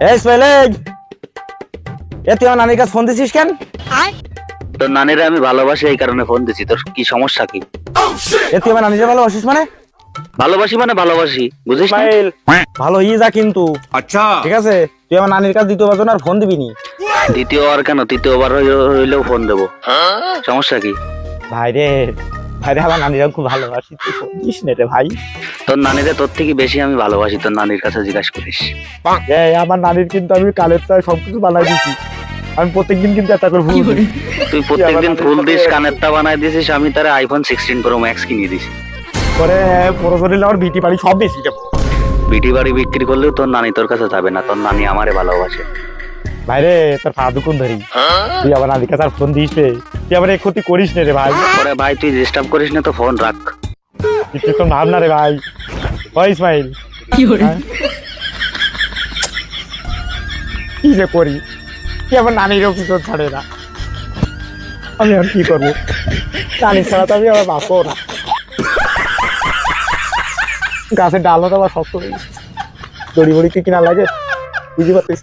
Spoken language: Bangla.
এই সোহেল, তুই আমার নানির কাছে ফোন দিছিস কেন? তোর নানিরে আমি ভালোবাসি, এই কারণে ফোন দিছি। তোর কি সমস্যা কি? তুই আমার নানিকে ভালোবাসিস মানে? ভালোবাসি মানে ভালোবাসি, বুঝিস না? ইসমাইল, ভালো যা কিন্তু আচ্ছা ঠিক আছে, তুই আমার নানির কাছে দ্বিতীয়বার জন্য আর ফোন দিবি নি। দ্বিতীয়বার কেন? তৃতীয়বার হইলেও ফোন দেবো, সমস্যা কি? ভাই রে আমার নানিরা খুব ভালোবাসি, তুই ফোন দিস না রে ভাই। তোর নানিরে তোর থেকে বেশি আমি ভালোবাসি, তোর নানির কাছে জিজ্ঞাসা করিস। আমার নানির কিন্তু আমি কালের তার সবকিছু বানাই দিছি, আমি প্রত্যেকদিন কিন্তু একটা করে ফুল দিই। তুই প্রত্যেকদিন ফুল দিস, কানেরটা বানাই দিছিস, আমি তার আইফোন 16 প্রো ম্যাক্স কিনে দিছি। পরে পরশরীর আমার বিটি বাড়ি সব বেশি যাবো। বিটি বাড়ি বিক্রি করলেও তোর নানি তোর কাছে যাবে না, তোর নানি আমারে ভালোবাসে। ভাইরে তোর ফাদুকুন ধরি, তুই আমার নানির কাছে আর ফোন দিস রে, তুই আবার এই ক্ষতি করিস না রে ভাই। পরে ভাই তুই ডিস্টার্ব করিস না তো, ফোন রাখ। তুই তো ভাব না রে ভাই। ওই ইসমাইল, কি যে করি, তুই আমার নানিরও পিছন ছাড়ে না, আমি আর কি করবো? নানি ছাড়া তো আমি আবার বাঁচবো না। গাছের ডালও তো আবার শক্ত হয়ে গেছে, দড়ি বড়ি কি কিনা লাগে বুঝতে পারতিস।